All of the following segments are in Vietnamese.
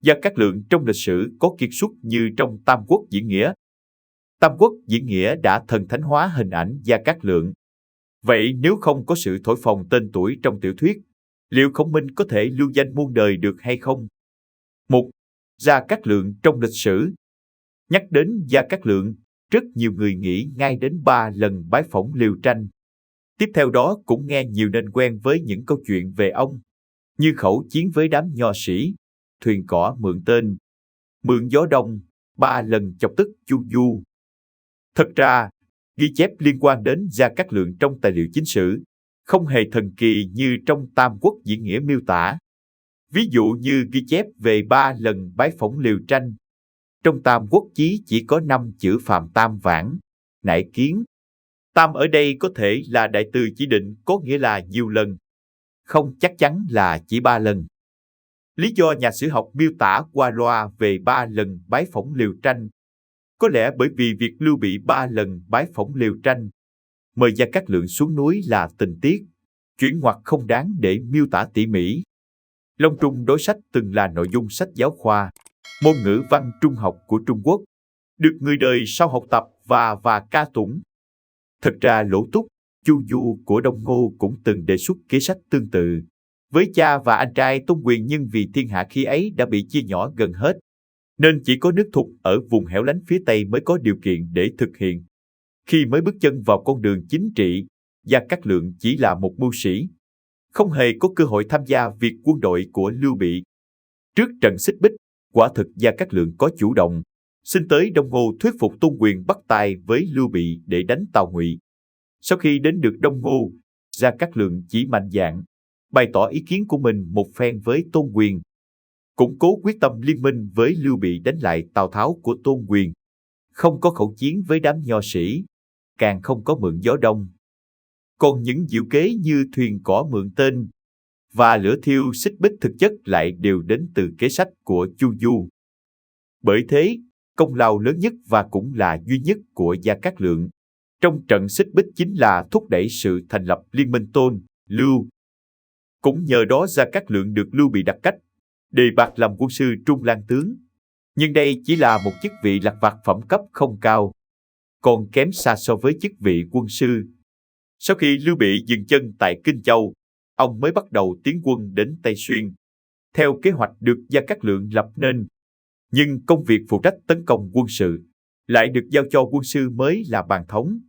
Gia Cát Lượng trong lịch sử có kiệt xuất như trong Tam Quốc diễn nghĩa. Tam Quốc diễn nghĩa đã thần thánh hóa hình ảnh Gia Cát Lượng. Vậy nếu không có sự thổi phồng tên tuổi trong tiểu thuyết, liệu Khổng Minh có thể lưu danh muôn đời được hay không? 1. Gia Cát Lượng trong lịch sử. Nhắc đến Gia Cát Lượng, rất nhiều người nghĩ ngay đến 3 lần bái phỏng Liêu Tranh. Tiếp theo đó cũng nghe nhiều nên quen với những câu chuyện về ông, như khẩu chiến với đám nho sĩ, thuyền cỏ mượn tên, mượn gió đông, 3 lần chọc tức Chu Du. Thật ra, ghi chép liên quan đến Gia Cát Lượng trong tài liệu chính sử không hề thần kỳ như trong Tam Quốc diễn nghĩa miêu tả. Ví dụ như ghi chép về 3 lần bái phỏng Liêu Tranh. Trong Tam Quốc chí chỉ có 5 chữ Phạm Tam Vãn, nại kiến. Tam ở đây có thể là đại từ chỉ định, có nghĩa là nhiều lần, không chắc chắn là chỉ 3 lần. Lý do nhà sử học miêu tả qua loa về 3 lần bái phỏng Liêu Tranh có lẽ bởi vì việc Lưu Bị 3 lần bái phỏng Liêu Tranh, mời Gia Cát Lượng xuống núi là tình tiết, chuyển ngoặt không đáng để miêu tả tỉ mỉ. Long Trung đối sách từng là nội dung sách giáo khoa, môn ngữ văn trung học của Trung Quốc, được người đời sau học tập và ca tụng. Thật ra Lỗ Túc, Chu Du của Đông Ngô cũng từng đề xuất kế sách tương tự với cha và anh trai Tôn Quyền, nhưng vì thiên hạ khi ấy đã bị chia nhỏ gần hết, nên chỉ có nước Thục ở vùng hẻo lánh phía Tây mới có điều kiện để thực hiện. Khi mới bước chân vào con đường chính trị, Gia Cát Lượng chỉ là một mưu sĩ, không hề có cơ hội tham gia việc quân đội của Lưu Bị. Trước trận xích bích, quả thực Gia Cát Lượng có chủ động xin tới Đông Ngô thuyết phục Tôn Quyền bắt tay với Lưu Bị để đánh Tào Ngụy. Sau khi đến được Đông Ngô, Gia Cát Lượng chỉ mạnh dạn bày tỏ ý kiến của mình một phen với Tôn Quyền, củng cố quyết tâm liên minh với Lưu Bị đánh lại Tào Tháo của Tôn Quyền. Không có khẩu chiến với đám nho sĩ, càng không có mượn gió đông. Còn những diệu kế như thuyền cỏ mượn tên và lửa thiêu xích bích thực chất lại đều đến từ kế sách của Chu Du. Bởi thế, công lao lớn nhất và cũng là duy nhất của Gia Cát Lượng trong trận xích bích chính là thúc đẩy sự thành lập liên minh Tôn, Lưu. Cũng nhờ đó Gia Cát Lượng được Lưu Bị đặt cách đề bạt làm quân sư Trung Lang tướng. Nhưng đây chỉ là một chức vị lặt vặt phẩm cấp không cao, còn kém xa so với chức vị quân sư. Sau khi Lưu Bị dừng chân tại Kinh Châu, ông mới bắt đầu tiến quân đến Tây Xuyên, theo kế hoạch được Gia Cát Lượng lập nên. Nhưng công việc phụ trách tấn công quân sự lại được giao cho quân sư mới là Bàn Thống.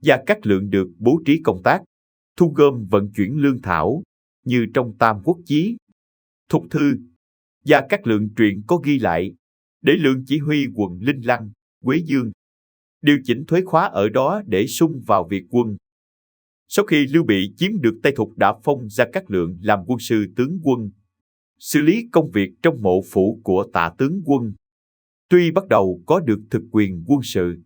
Gia Cát Lượng được bố trí công tác thu gom vận chuyển lương thảo như trong Tam Quốc chí. Thục thư Gia Cát Lượng truyện có ghi lại, để Lượng chỉ huy quận Linh Lăng, Quế Dương, điều chỉnh thuế khóa ở đó để sung vào việc quân. Sau khi Lưu Bị chiếm được Tây Thục đã phong Gia Cát Lượng làm quân sư tướng quân, xử lý công việc trong mộ phủ của Tạ tướng quân. Tuy bắt đầu có được thực quyền quân sự,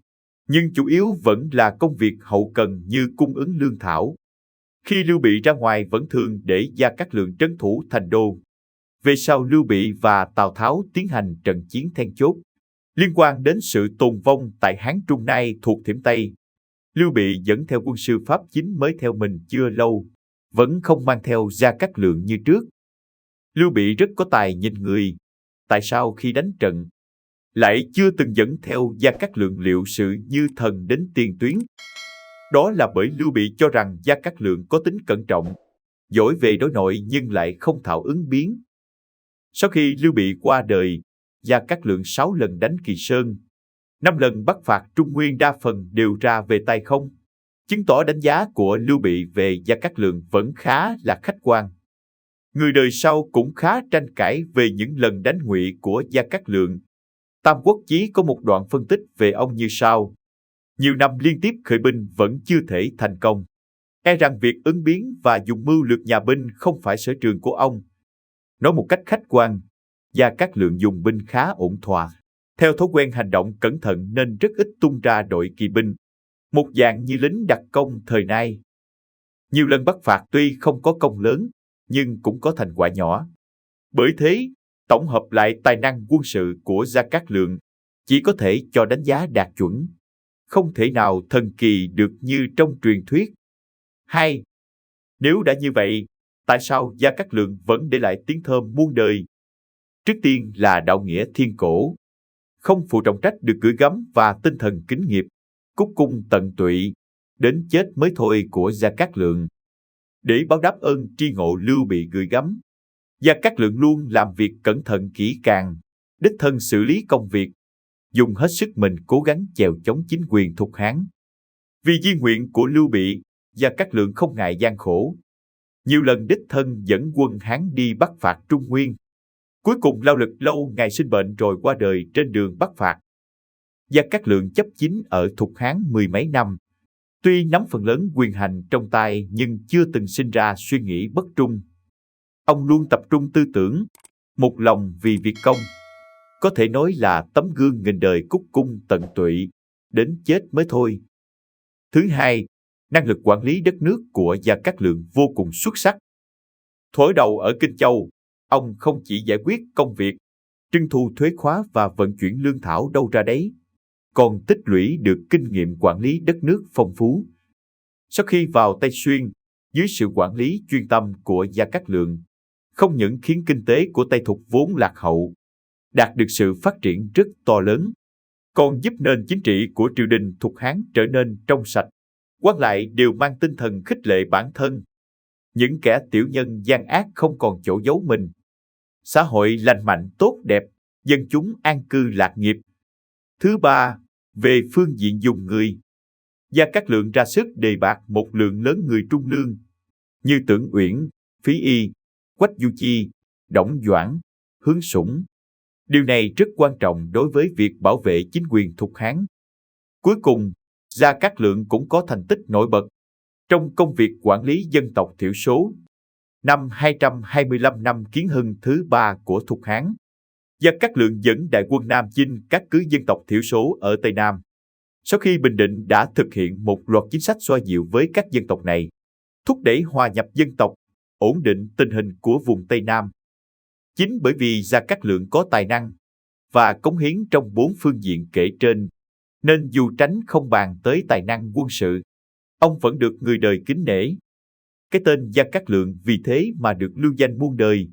nhưng chủ yếu vẫn là công việc hậu cần như cung ứng lương thảo. Khi Lưu Bị ra ngoài vẫn thường để Gia Cát Lượng trấn thủ thành đô. Về sau Lưu Bị và Tào Tháo tiến hành trận chiến then chốt liên quan đến sự tồn vong tại Hán Trung nay thuộc Thiểm Tây. Lưu Bị dẫn theo quân sư Pháp chính mới theo mình chưa lâu, vẫn không mang theo Gia Cát Lượng như trước. Lưu Bị rất có tài nhìn người, tại sao khi đánh trận lại chưa từng dẫn theo Gia Cát Lượng liệu sự như thần đến tiền tuyến? Đó là bởi Lưu Bị cho rằng Gia Cát Lượng có tính cẩn trọng, giỏi về đối nội nhưng lại không thạo ứng biến. Sau khi Lưu Bị qua đời, Gia Cát Lượng 6 lần đánh Kỳ Sơn, 5 lần bắt phạt Trung Nguyên đa phần đều ra về tay không, chứng tỏ đánh giá của Lưu Bị về Gia Cát Lượng vẫn khá là khách quan. Người đời sau cũng khá tranh cãi về những lần đánh Ngụy của Gia Cát Lượng. Tam Quốc chí có một đoạn phân tích về ông như sau: nhiều năm liên tiếp khởi binh vẫn chưa thể thành công. E rằng việc ứng biến và dùng mưu lược nhà binh không phải sở trường của ông. Nói một cách khách quan, Gia Cát Lượng dùng binh khá ổn thỏa. Theo thói quen hành động cẩn thận nên rất ít tung ra đội kỳ binh, một dạng như lính đặc công thời nay. Nhiều lần bắt phạt tuy không có công lớn, nhưng cũng có thành quả nhỏ. Bởi thế, tổng hợp lại tài năng quân sự của Gia Cát Lượng chỉ có thể cho đánh giá đạt chuẩn, không thể nào thần kỳ được như trong truyền thuyết. 2. Nếu đã như vậy, tại sao Gia Cát Lượng vẫn để lại tiếng thơm muôn đời? Trước tiên là đạo nghĩa thiên cổ, không phụ trọng trách được gửi gắm và tinh thần kính nghiệp, cúc cung tận tụy, đến chết mới thôi của Gia Cát Lượng. Để báo đáp ơn tri ngộ Lưu Bị gửi gắm, Gia Cát Lượng luôn làm việc cẩn thận kỹ càng, đích thân xử lý công việc, dùng hết sức mình cố gắng chèo chống chính quyền Thục Hán. Vì di nguyện của Lưu Bị, Gia Cát Lượng không ngại gian khổ, nhiều lần đích thân dẫn quân Hán đi bắt phạt Trung Nguyên. Cuối cùng lao lực lâu ngày sinh bệnh rồi qua đời trên đường bắt phạt. Gia Cát Lượng chấp chính ở Thục Hán mười mấy năm. Tuy nắm phần lớn quyền hành trong tay nhưng chưa từng sinh ra suy nghĩ bất trung. Ông luôn tập trung tư tưởng, một lòng vì việc công. Có thể nói là tấm gương nghìn đời cúc cung tận tụy, đến chết mới thôi. Thứ hai, năng lực quản lý đất nước của Gia Cát Lượng vô cùng xuất sắc. Thuở đầu ở Kinh Châu, ông không chỉ giải quyết công việc, trưng thu thuế khóa và vận chuyển lương thảo đâu ra đấy, còn tích lũy được kinh nghiệm quản lý đất nước phong phú. Sau khi vào Tây Xuyên, dưới sự quản lý chuyên tâm của Gia Cát Lượng, không những khiến kinh tế của Tây Thục vốn lạc hậu, đạt được sự phát triển rất to lớn, còn giúp nền chính trị của triều đình Thục Hán trở nên trong sạch. Quan lại đều mang tinh thần khích lệ bản thân. Những kẻ tiểu nhân gian ác không còn chỗ giấu mình. Xã hội lành mạnh tốt đẹp, dân chúng an cư lạc nghiệp. Thứ ba, về phương diện dùng người, Gia Cát Lượng ra sức đề bạt một lượng lớn người trung lương, như Tưởng Uyển, Phí Y, Quách Du Chi, Đổng Doãn, Hướng Sủng. Điều này rất quan trọng đối với việc bảo vệ chính quyền Thục Hán. Cuối cùng, Gia Cát Lượng cũng có thành tích nổi bật trong công việc quản lý dân tộc thiểu số. Năm 225 năm Kiến Hưng thứ 3 của Thục Hán, Gia Cát Lượng dẫn đại quân Nam chinh các cứ dân tộc thiểu số ở Tây Nam. Sau khi Bình Định đã thực hiện một loạt chính sách xoa dịu với các dân tộc này, thúc đẩy hòa nhập dân tộc, ổn định tình hình của vùng Tây Nam. Chính bởi vì Gia Cát Lượng có tài năng và cống hiến trong 4 phương diện kể trên, nên dù tránh không bàn tới tài năng quân sự, ông vẫn được người đời kính nể. Cái tên Gia Cát Lượng vì thế mà được lưu danh muôn đời.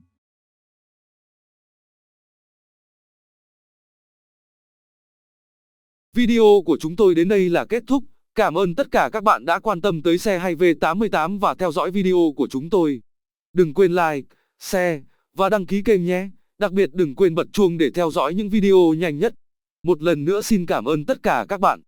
Video của chúng tôi đến đây là kết thúc. Cảm ơn tất cả các bạn đã quan tâm tới xe hay V88 và theo dõi video của chúng tôi. Đừng quên like, share và đăng ký kênh nhé. Đặc biệt đừng quên bật chuông để theo dõi những video nhanh nhất. Một lần nữa xin cảm ơn tất cả các bạn.